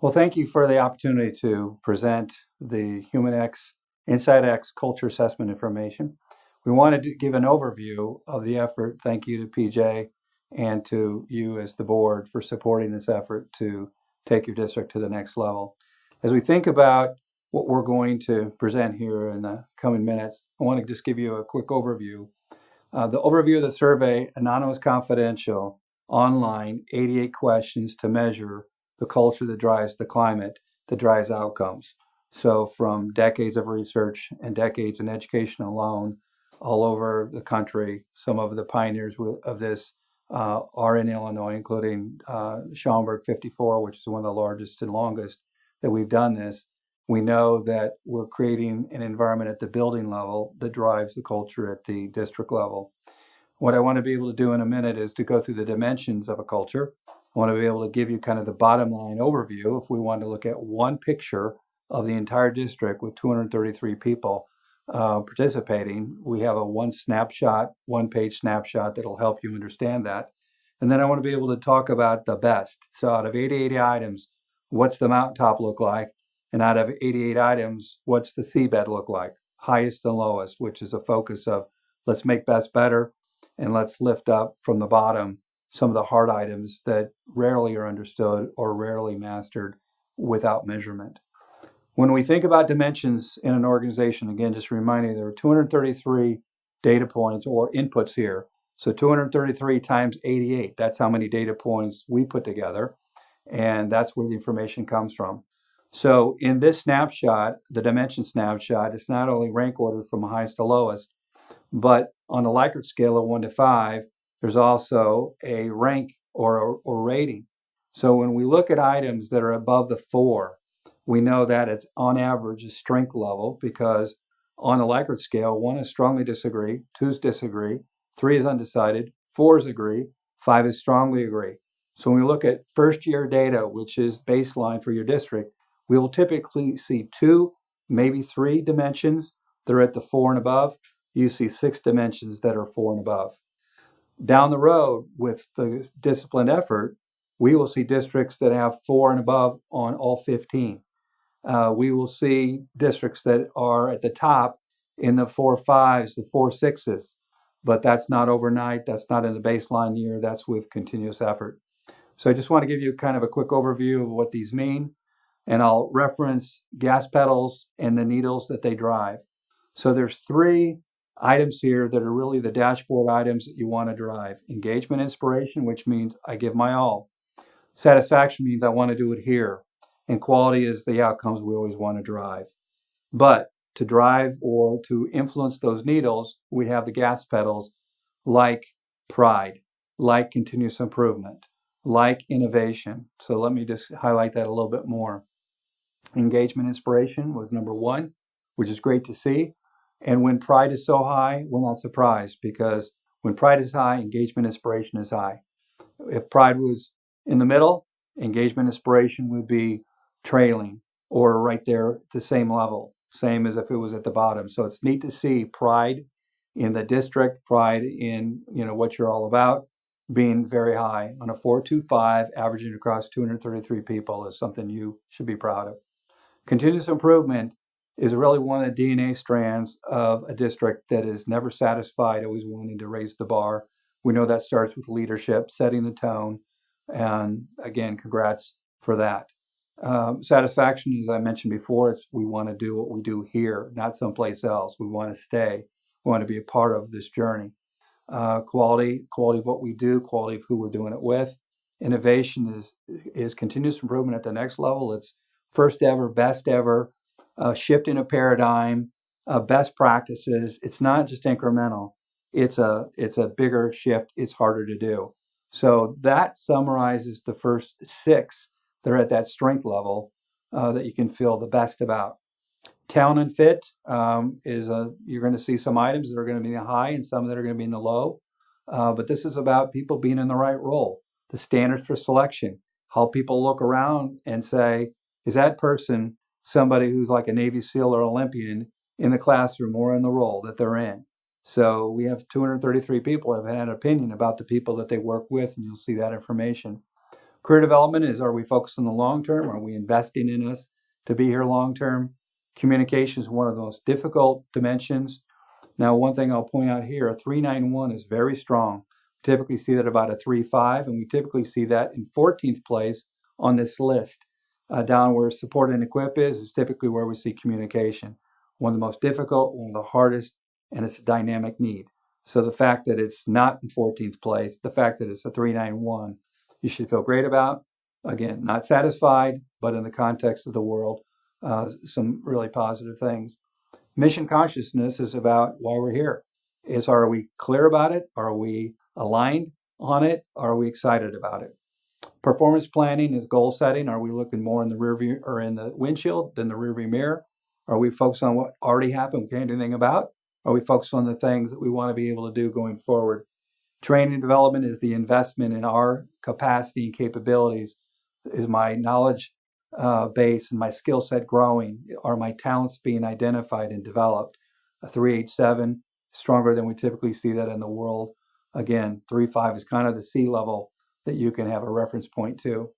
Well, thank you for the opportunity to present the HumanX InsightX culture assessment information. We wanted to give an overview of the effort. Thank you to PJ and to you as the board for supporting this effort to take your district to the next level. As we think about what we're going to present here in the coming minutes, I want to just give you a quick overview. The overview of the survey, anonymous, confidential, online, 88 questions to measure the culture that drives the climate, that drives outcomes. So from decades of research and decades in education alone, all over the country, some of the pioneers of this are in Illinois, including Schaumburg 54, which is one of the largest and longest that we've done this. We know that we're creating an environment at the building level that drives the culture at the district level. What I want to be able to do in a minute is to go through the dimensions of a culture. I want to be able to give you kind of the bottom line overview. If we want to look at one picture of the entire district with 233 people participating, we have a one page snapshot that'll help you understand that. And then I want to be able to talk about the best. So out of 88 items, what's the mountaintop look like? And out of 88 items, what's the seabed look like? Highest and lowest, which is a focus of let's make best better and let's lift up from the bottom some of the hard items that rarely are understood or rarely mastered without measurement. When we think about dimensions in an organization, again, just reminding you, there are 233 data points or inputs here. So 233 times 88, that's how many data points we put together. And that's where the information comes from. So in this snapshot, the dimension snapshot, it's not only rank ordered from highest to lowest, but on a Likert scale of 1 to 5, there's also a rank or rating. So when we look at items that are above the 4, we know that it's on average a strength level, because on a Likert scale, 1 is strongly disagree, 2 is disagree, 3 is undecided, 4 is agree, 5 is strongly agree. So when we look at first year data, which is baseline for your district, we will typically see 2, maybe 3 dimensions that are at the 4 and above. You see 6 dimensions that are 4 and above. Down the road, with the disciplined effort, we will see districts that have 4 and above on all 15. We will see districts that are at the top in the 4.5s, the 4.6s, but that's not overnight. That's not in the baseline year. That's with continuous effort. So I just want to give you kind of a quick overview of what these mean, and I'll reference gas pedals and the needles that they drive. So there's 3 items here that are really the dashboard items that you want to drive. Engagement, inspiration, which means I give my all. Satisfaction means I want to do it here. And quality is the outcomes we always want to drive. But to drive or to influence those needles, we have the gas pedals like pride, like continuous improvement, like innovation. So let me just highlight that a little bit more. Engagement, inspiration was number 1, which is great to see. And when pride is so high, we're not surprised, because when pride is high, engagement, inspiration is high. If pride was in the middle, engagement, inspiration would be trailing or right there at the same level, same as if it was at the bottom. So it's neat to see pride in the district, pride in what you're all about, being very high. On a 4.25, averaging across 233 people is something you should be proud of. Continuous improvement is really one of the DNA strands of a district that is never satisfied, always wanting to raise the bar. We know that starts with leadership, setting the tone, and again, congrats for that. Satisfaction, as I mentioned before, is we want to do what we do here, not someplace else. We want to stay. We want to be a part of this journey. Quality of what we do, quality of who we're doing it with. Innovation is continuous improvement at the next level. It's first ever, best ever. Shift in a paradigm, best practices. It's not just incremental. It's a bigger shift. It's harder to do. So that summarizes the first 6 that are at that strength level that you can feel the best about. Talent and fit you're going to see some items that are going to be in the high and some that are going to be in the low. But this is about people being in the right role. The standards for selection, help people look around and say, is that person somebody who's like a Navy SEAL or Olympian in the classroom or in the role that they're in? So we have 233 people have had an opinion about the people that they work with, and you'll see that information. Career development is, are we focused on the long term? Are we investing in us to be here long term? Communication is one of the most difficult dimensions. Now, one thing I'll point out here, a 391 is very strong. We typically see that about a 3.5, and we typically see that in 14th place on this list. Down where support and equip is typically where we see communication. One of the most difficult, one of the hardest, and it's a dynamic need. So the fact that it's not in 14th place, the fact that it's a 391, you should feel great about. Again, not satisfied, but in the context of the world, some really positive things. Mission consciousness is about why we're here. Are we clear about it? Are we aligned on it? Are we excited about it? Performance planning is goal setting. Are we looking more in the rear view or in the windshield than the rear view mirror? Are we focused on what already happened, we can't do anything about? Are we focused on the things that we want to be able to do going forward? Training and development is the investment in our capacity and capabilities. Is my knowledge base and my skill set growing? Are my talents being identified and developed? A 387, stronger than we typically see that in the world. Again, 3.5 is kind of the sea level that you can have a reference point to.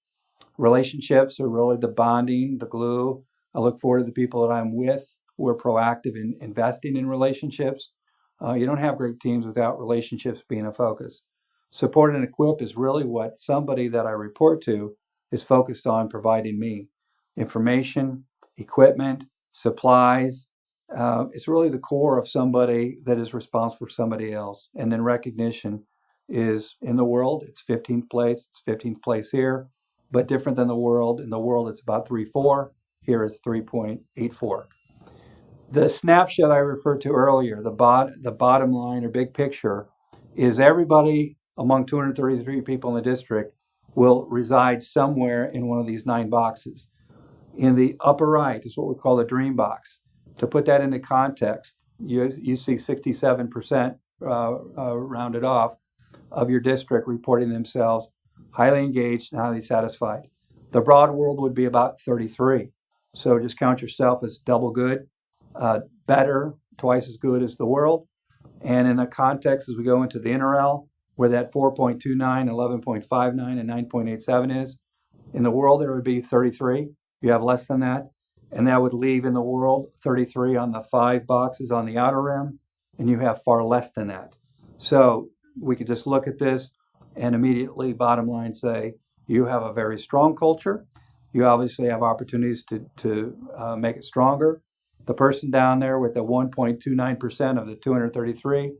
Relationships are really the bonding, the glue. I look forward to the people that I'm with. We're proactive in investing in relationships. You don't have great teams without relationships being a focus. Support and equip is really what somebody that I report to is focused on providing me. Information, equipment, supplies. It's really the core of somebody that is responsible for somebody else. And then recognition is in the world, it's 15th place. It's 15th place here, but different than the world. In the world, it's about 3.4. Here it's 3.84. The snapshot I referred to earlier, the bottom line or big picture, is everybody among 233 people in the district will reside somewhere in one of these 9 boxes. In the upper right is what we call the dream box. To put that into context, you see 67% rounded off of your district reporting themselves highly engaged and highly satisfied. The broad world would be about 33. So just count yourself as double good, better, twice as good as the world. And in the context, as we go into the NRL, where that 4.29, 11.59, and 9.87 is, in the world, there would be 33. You have less than that. And that would leave in the world 33 on the 5 boxes on the outer rim, and you have far less than that. So we could just look at this and immediately, bottom line, say, you have a very strong culture. You obviously have opportunities to make it stronger. The person down there with the 1.29% of the 233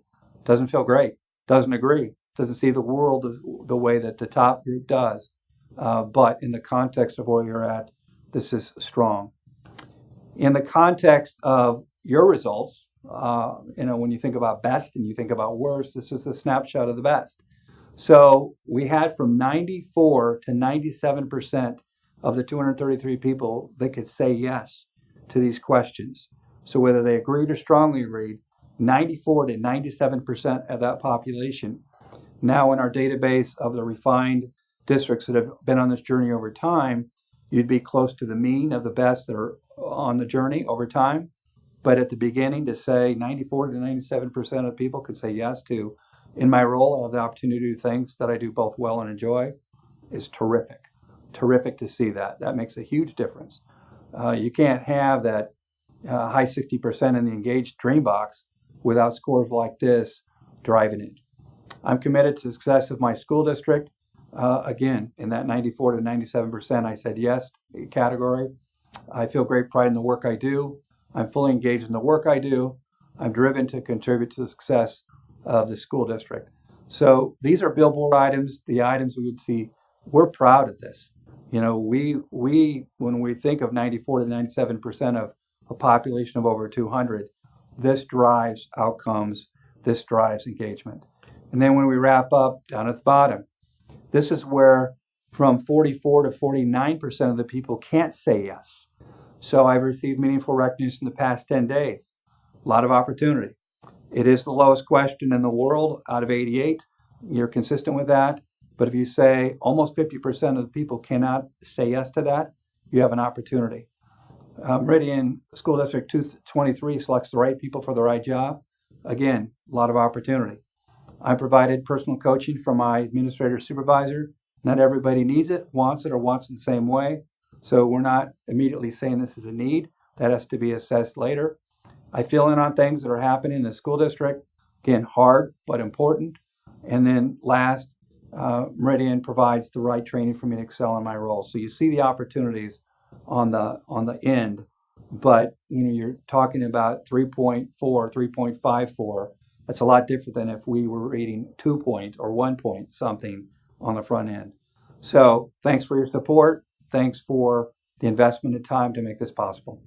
doesn't feel great, doesn't agree, doesn't see the world the way that the top group does. But in the context of where you're at, this is strong. In the context of your results, when you think about best and you think about worst, this is a snapshot of the best. So we had from 94 to 97% of the 233 people that could say yes to these questions. So whether they agreed or strongly agreed, 94 to 97% of that population. Now in our database of the refined districts that have been on this journey over time, you'd be close to the mean of the best that are on the journey over time. But at the beginning, to say 94 to 97% of people could say yes to, in my role, I have the opportunity to do things that I do both well and enjoy, is terrific. Terrific to see that. That makes a huge difference. You can't have that high 60% in the engaged dream box without scores like this driving it. I'm committed to the success of my school district. Again, in that 94 to 97%, I said yes category. I feel great pride in the work I do. I'm fully engaged in the work I do. I'm driven to contribute to the success of the school district. So these are billboard items, the items we would see. We're proud of this. You know, we when we think of 94 to 97% of a population of over 200, this drives outcomes, this drives engagement. And then when we wrap up down at the bottom, this is where from 44 to 49% of the people can't say yes. So I've received meaningful recognition in the past 10 days. A lot of opportunity. It is the lowest question in the world out of 88. You're consistent with that. But if you say almost 50% of the people cannot say yes to that, you have an opportunity. Meridian School District 223 selects the right people for the right job. Again, a lot of opportunity. I provided personal coaching from my administrator supervisor Not everybody needs it, wants it, or wants it the same way. So we're not immediately saying this is a need. That has to be assessed later. I fill in on things that are happening in the school district. Again, hard but important. And then last, Meridian provides the right training for me to excel in my role. So you see the opportunities on the end, but you're talking about 3.4, 3.54. That's a lot different than if we were reading 2 point or 1 point something on the front end. So thanks for your support. Thanks for the investment of time to make this possible.